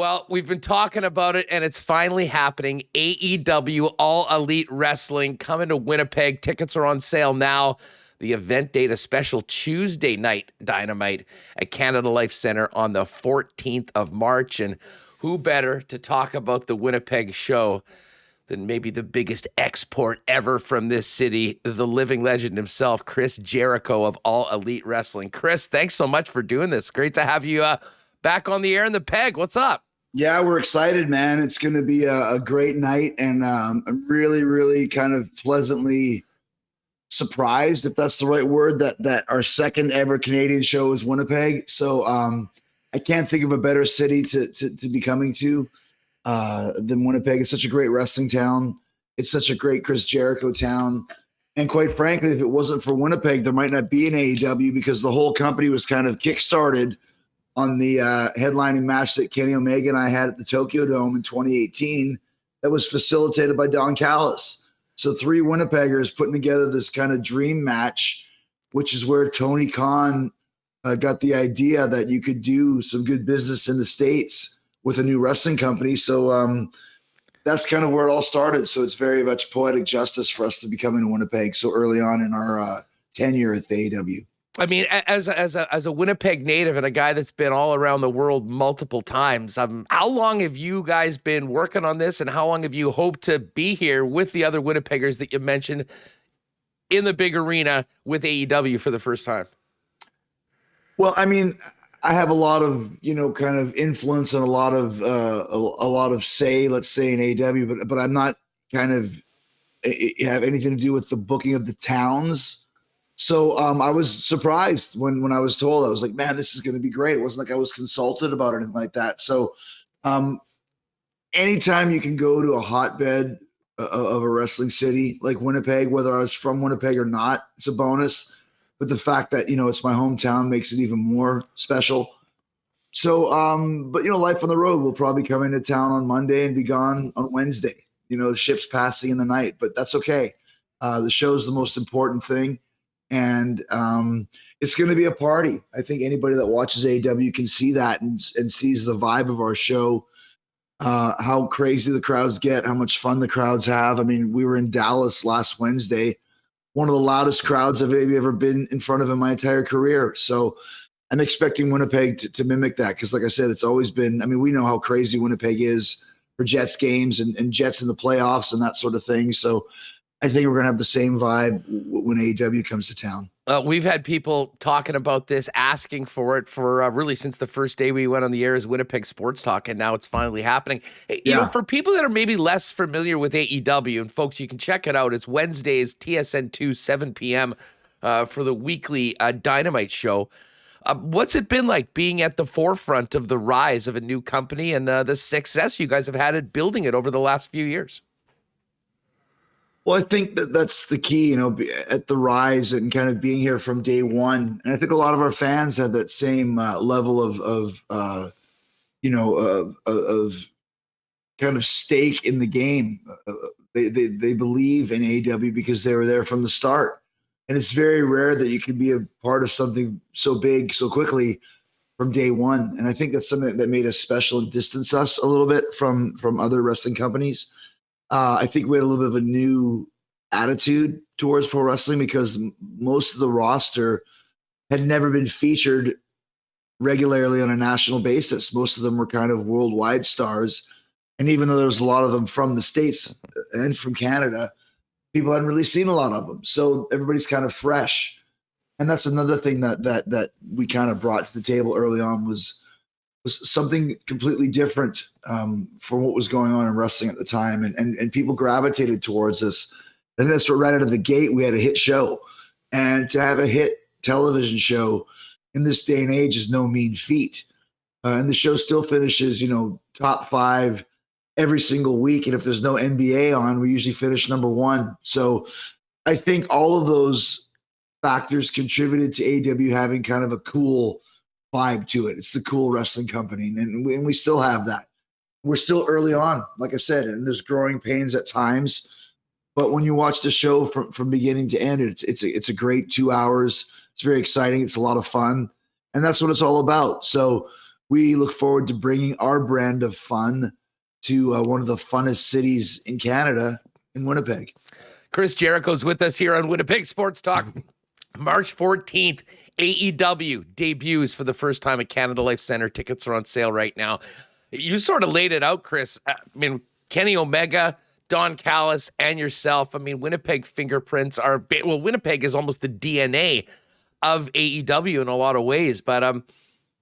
Well, we've been talking about it, and it's finally happening. AEW, All Elite Wrestling, coming to Winnipeg. Tickets are on sale now. The event date, a special Tuesday night Dynamite at Canada Life Center on the 14th of March. And who better to talk about the Winnipeg show than maybe the biggest export ever from this city, the living legend himself, Chris Jericho of All Elite Wrestling. Chris, thanks so much for doing this. Great to have you back on the air in the Peg. What's up? Yeah, we're excited, man. It's going to be a great night, and I'm really, really kind of pleasantly surprised, if that's the right word, that our second ever Canadian show is Winnipeg. So I can't think of a better city to be coming to than Winnipeg. It's such a great wrestling town. It's such a great Chris Jericho town. And quite frankly, if it wasn't for Winnipeg, there might not be an AEW, because the whole company was kind of kickstarted on the headlining match that Kenny Omega and I had at the Tokyo Dome in 2018 that was facilitated by Don Callis. So 3 Winnipeggers putting together this kind of dream match, which is where Tony Khan got the idea that you could do some good business in the States with a new wrestling company. So that's kind of where it all started. So it's very much poetic justice for us to be coming to Winnipeg so early on in our tenure at the AEW. I mean, as a Winnipeg native and a guy that's been all around the world multiple times, how long have you guys been working on this, and how long have you hoped to be here with the other Winnipeggers that you mentioned in the big arena with AEW for the first time? Well, I mean, I have a lot of, kind of influence and a lot of say, let's say, in AEW, but I'm not kind of have anything to do with the booking of the towns. So I was surprised when I was told. I was like, man, this is going to be great. It wasn't like I was consulted about it or anything like that. So anytime you can go to a hotbed of a wrestling city like Winnipeg, whether I was from Winnipeg or not, it's a bonus. But the fact that, it's my hometown makes it even more special. So, but, life on the road, we'll probably come into town on Monday and be gone on Wednesday. The ship's passing in the night, but that's okay. The show's the most important thing. And it's going to be a party. I think anybody that watches AEW can see that and sees the vibe of our show, how crazy the crowds get, how much fun the crowds have. I mean, we were in Dallas last Wednesday, one of the loudest crowds I've maybe ever been in front of in my entire career. So I'm expecting Winnipeg to mimic that, because like I said, it's always been, I mean, we know how crazy Winnipeg is for Jets games and Jets in the playoffs and that sort of thing. So I think we're going to have the same vibe when AEW comes to town. We've had people talking about this, asking for it for really since the first day we went on the air as Winnipeg Sports Talk, and now it's finally happening. You know, for people that are maybe less familiar with AEW, and folks, you can check it out. It's Wednesdays, TSN2, 7 p.m. For the weekly Dynamite show. What's it been like being at the forefront of the rise of a new company and the success you guys have had at building it over the last few years? Well, I think that's the key, at the rise and kind of being here from day one. And I think a lot of our fans have that same level of kind of stake in the game. They believe in AEW because they were there from the start. And it's very rare that you can be a part of something so big so quickly from day one. And I think that's something that made us special and distance us a little bit from other wrestling companies. I think we had a little bit of a new attitude towards pro wrestling because most of the roster had never been featured regularly on a national basis. Most of them were kind of worldwide stars. And even though there was a lot of them from the States and from Canada, people hadn't really seen a lot of them. So everybody's kind of fresh. And that's another thing that we kind of brought to the table early on was something completely different from what was going on in wrestling at the time. And people gravitated towards us. And that's right out of the gate, we had a hit show. And to have a hit television show in this day and age is no mean feat. And the show still finishes, top 5 every single week. And if there's no NBA on, we usually finish number 1. So I think all of those factors contributed to AEW having kind of a cool vibe to it. It's the cool wrestling company. And we still have that. We're still early on, like I said, and there's growing pains at times. But when you watch the show from beginning to end, it's a great 2 hours. It's very exciting. It's a lot of fun. And that's what it's all about. So we look forward to bringing our brand of fun to one of the funnest cities in Canada, in Winnipeg. Chris Jericho's with us here on Winnipeg Sports Talk. March 14th, AEW debuts for the first time at Canada Life Center. Tickets are on sale right now. You sort of laid it out, Chris. I mean, Kenny Omega, Don Callis, and yourself. I mean, Winnipeg fingerprints are, well, Winnipeg is almost the DNA of AEW in a lot of ways. But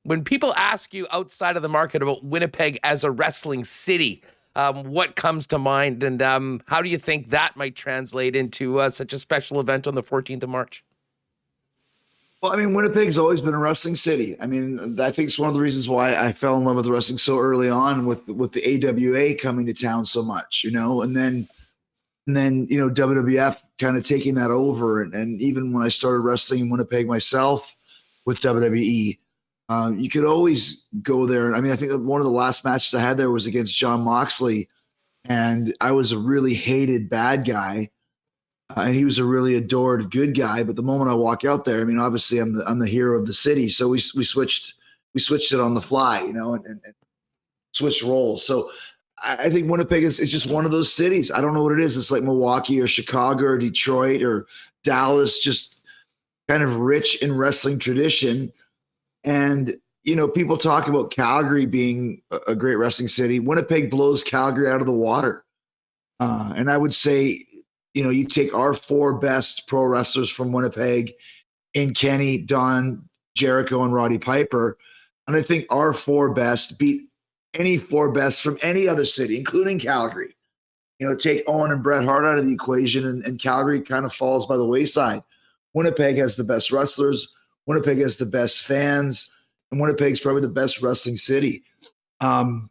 when people ask you outside of the market about Winnipeg as a wrestling city, what comes to mind, and how do you think that might translate into such a special event on the 14th of March? Well, I mean, Winnipeg's always been a wrestling city. I mean, I think it's one of the reasons why I fell in love with wrestling so early on with the AWA coming to town so much, and then WWF kind of taking that over. And even when I started wrestling in Winnipeg myself with WWE, you could always go there. I mean, I think one of the last matches I had there was against John Moxley, and I was a really hated bad guy. And he was a really adored good guy. But the moment I walk out there, I mean, obviously I'm the hero of the city. So we switched it on the fly, and switched roles. So I think Winnipeg is just one of those cities. I don't know what it is. It's like Milwaukee or Chicago or Detroit or Dallas, just kind of rich in wrestling tradition. And, people talk about Calgary being a great wrestling city. Winnipeg blows Calgary out of the water. And I would say, you take our 4 best pro wrestlers from Winnipeg in Kenny, Don, Jericho, and Roddy Piper. And I think our 4 best beat any 4 best from any other city, including Calgary. Take Owen and Bret Hart out of the equation, and Calgary kind of falls by the wayside. Winnipeg has the best wrestlers. Winnipeg has the best fans. And Winnipeg's probably the best wrestling city. And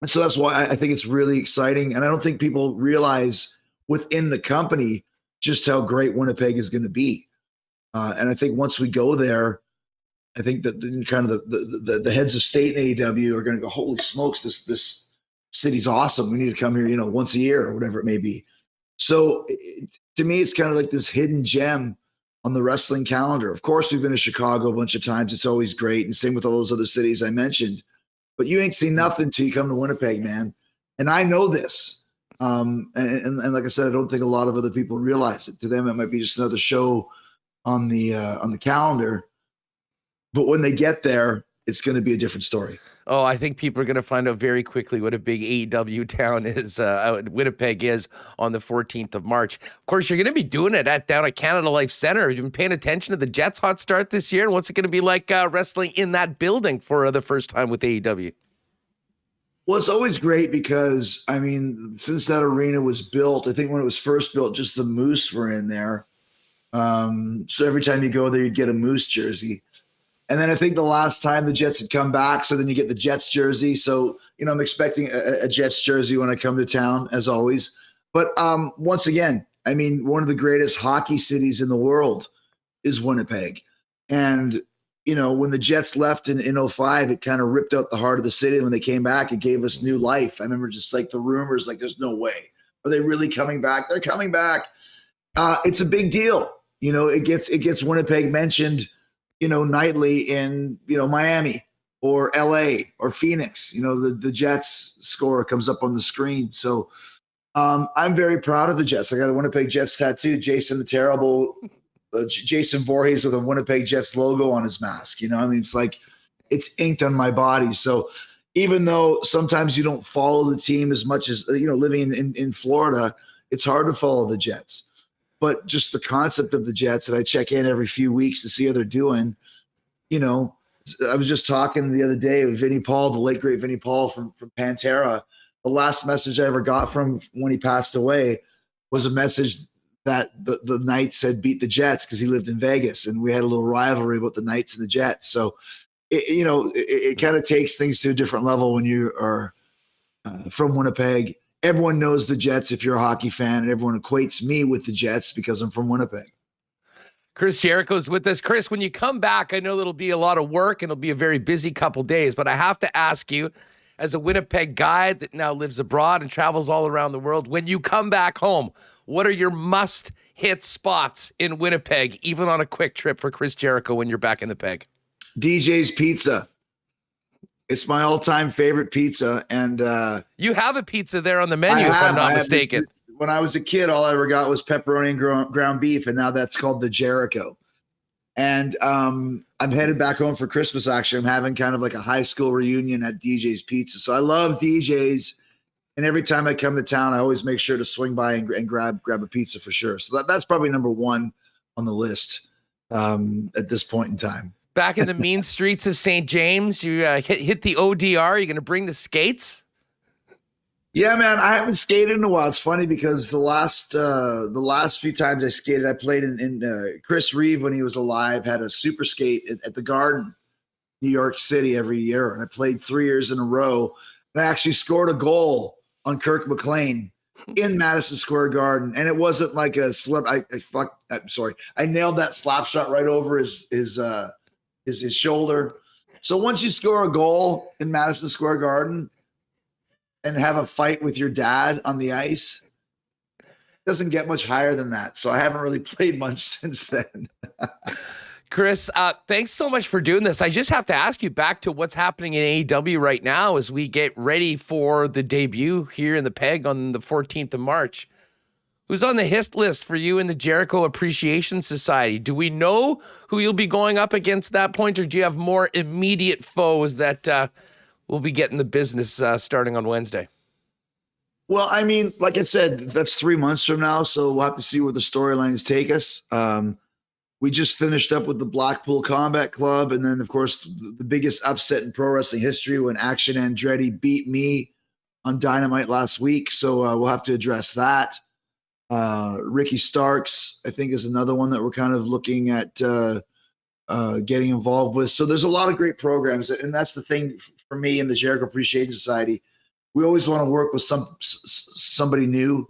so that's why I think it's really exciting. And I don't think people realize within the company just how great Winnipeg is going to be. And I think once we go there, I think that the heads of state in AEW are going to go, holy smokes, this city's awesome. We need to come here, once a year or whatever it may be. So to me, it's kind of like this hidden gem on the wrestling calendar. Of course, we've been to Chicago a bunch of times. It's always great. And same with all those other cities I mentioned. But you ain't seen nothing till you come to Winnipeg, man. And I know this. And like I said, I don't think a lot of other people realize it. To them, it might be just another show on the calendar. But when they get there, it's going to be a different story. Oh, I think people are going to find out very quickly what a big AEW town is. Winnipeg is on the 14th of March. Of course, you're going to be doing it down at Canada Life Center. You've been paying attention to the Jets' hot start this year. And what's it going to be like wrestling in that building for the first time with AEW? Well, it's always great because, I mean, since that arena was built, I think when it was first built, just the Moose were in there. So every time you go there, you'd get a Moose jersey. And then I think the last time the Jets had come back, so then you get the Jets jersey. So, I'm expecting a Jets jersey when I come to town, as always. But once again, I mean, one of the greatest hockey cities in the world is Winnipeg. And when the Jets left in 2005, it kind of ripped out the heart of the city. When they came back, it gave us new life. I remember just like the rumors, like there's no way. Are they really coming back? They're coming back. It's a big deal. It gets Winnipeg mentioned, nightly in, Miami or LA or Phoenix. The Jets score comes up on the screen. So I'm very proud of the Jets. I got a Winnipeg Jets tattoo, Jason the Terrible. Jason Voorhees with a Winnipeg Jets logo on his mask. It's like it's inked on my body. So even though sometimes you don't follow the team as much as, living in Florida, it's hard to follow the Jets. But just the concept of the Jets, and I check in every few weeks to see how they're doing. I was just talking the other day with Vinnie Paul, the late, great Vinnie Paul from Pantera. The last message I ever got from when he passed away was a message that the Knights had beat the Jets because he lived in Vegas, and we had a little rivalry about the Knights and the Jets. So, it kind of takes things to a different level when you are from Winnipeg. Everyone knows the Jets if you're a hockey fan, and everyone equates me with the Jets because I'm from Winnipeg. Chris Jericho's with us. Chris, when you come back, I know it'll be a lot of work and it'll be a very busy couple days, but I have to ask you, as a Winnipeg guy that now lives abroad and travels all around the world, when you come back home, what are your must-hit spots in Winnipeg, even on a quick trip for Chris Jericho when you're back in the peg? DJ's Pizza. It's my all-time favorite pizza, and you have a pizza there on the menu, if I'm not mistaken. When I was a kid, all I ever got was pepperoni and ground beef, and now that's called the Jericho. And I'm headed back home for Christmas. Actually, I'm having kind of like a high school reunion at DJ's Pizza. So I love DJ's, and every time I come to town, I always make sure to swing by and grab a pizza for sure. So that's probably number one on the list at this point in time. Back in the mean streets of St. James, you hit the ODR. You're going to bring the skates? Yeah, man, I haven't skated in a while. It's funny because the last few times I skated, I played in Chris Reeve when he was alive, had a super skate at the Garden, New York City every year. And I played 3 years in a row. And I actually scored a goal on Kirk McLean in Madison Square Garden. And it wasn't like a slip. I'm sorry. I nailed that slap shot right over his shoulder. So once you score a goal in Madison Square Garden and have a fight with your dad on the ice, it doesn't get much higher than that. So I haven't really played much since then. Chris, thanks so much for doing this. I just have to ask you back to what's happening in AEW right now as we get ready for the debut here in the Peg on the 14th of March. Who's on the hit list for you in the Jericho Appreciation Society? Do we know who you'll be going up against that point, or do you have more immediate foes that will be getting the business starting on Wednesday? Well, I mean, like I said, that's 3 months from now, so we'll have to see where the storylines take us. We just finished up with the Blackpool Combat Club, and then, of course, the biggest upset in pro wrestling history when Action Andretti beat me on Dynamite last week, so we'll have to address that. Ricky Starks, I think, is another one that we're kind of looking at getting involved with. So there's a lot of great programs, and that's the thing for me in the Jericho Appreciation Society. We always want to work with somebody new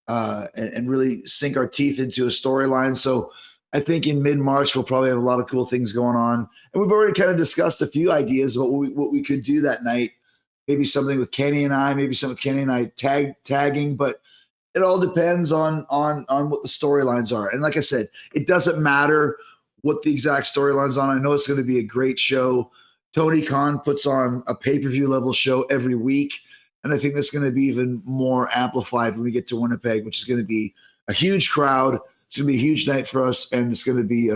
and really sink our teeth into a storyline. So I think in mid-March we'll probably have a lot of cool things going on, and we've already kind of discussed a few ideas about what we could do that night. Maybe something with Kenny and I, maybe something with Kenny and I tagging, but it all depends on what the storylines are. And like I said, it doesn't matter what the exact storylines on. I know it's going to be a great show. Tony Khan puts on a pay-per-view level show every week. And I think that's going to be even more amplified when we get to Winnipeg, which is going to be a huge crowd. It's going to be a huge night for us. And it's going to be,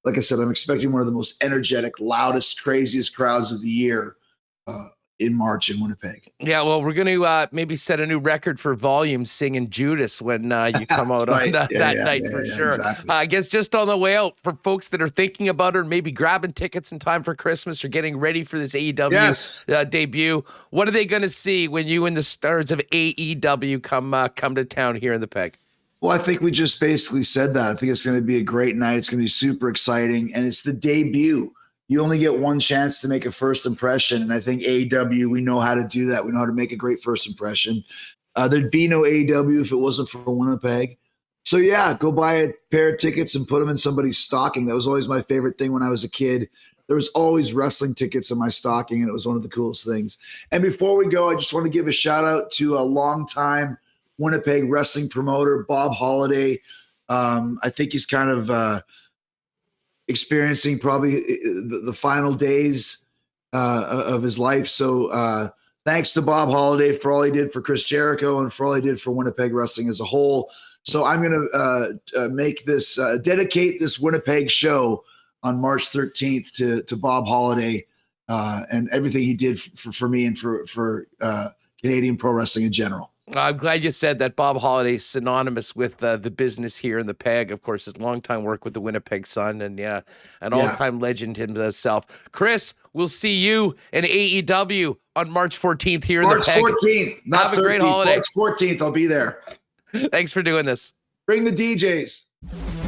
like I said, I'm expecting one of the most energetic, loudest, craziest crowds of the year in March in Winnipeg. Yeah, well, we're going to maybe set a new record for volume singing Judas when you come out right. on that night for sure. Exactly. I guess just on the way out, for folks that are thinking about it, or maybe grabbing tickets in time for Christmas or getting ready for this AEW debut, what are they going to see when you and the stars of AEW come to town here in the Peg? Well, I think we just basically said that. I think it's going to be a great night. It's going to be super exciting, and it's the debut. You only get one chance to make a first impression. And I think AEW, we know how to do that. We know how to make a great first impression. There'd be no AEW if it wasn't for Winnipeg. So yeah, go buy a pair of tickets and put them in somebody's stocking. That was always my favorite thing when I was a kid. There was always wrestling tickets in my stocking, and it was one of the coolest things. And before we go, I just want to give a shout out to a longtime Winnipeg wrestling promoter, Bob Holliday. I think he's kind of experiencing probably the final days of his life. So thanks to Bob Holliday for all he did for Chris Jericho and for all he did for Winnipeg wrestling as a whole. So I'm going to make this dedicate this Winnipeg show on March 13th to Bob Holliday and everything he did for me and for Canadian pro wrestling in general. I'm glad you said that. Bob Holliday is synonymous with the business here in the Peg. Of course, his longtime work with the Winnipeg Sun, and an all-time legend himself. Chris, we'll see you in AEW on March 14th here in the Peg. March 14th, not Have 13th. A great holiday. March 14th, I'll be there. Thanks for doing this. Bring the DJs.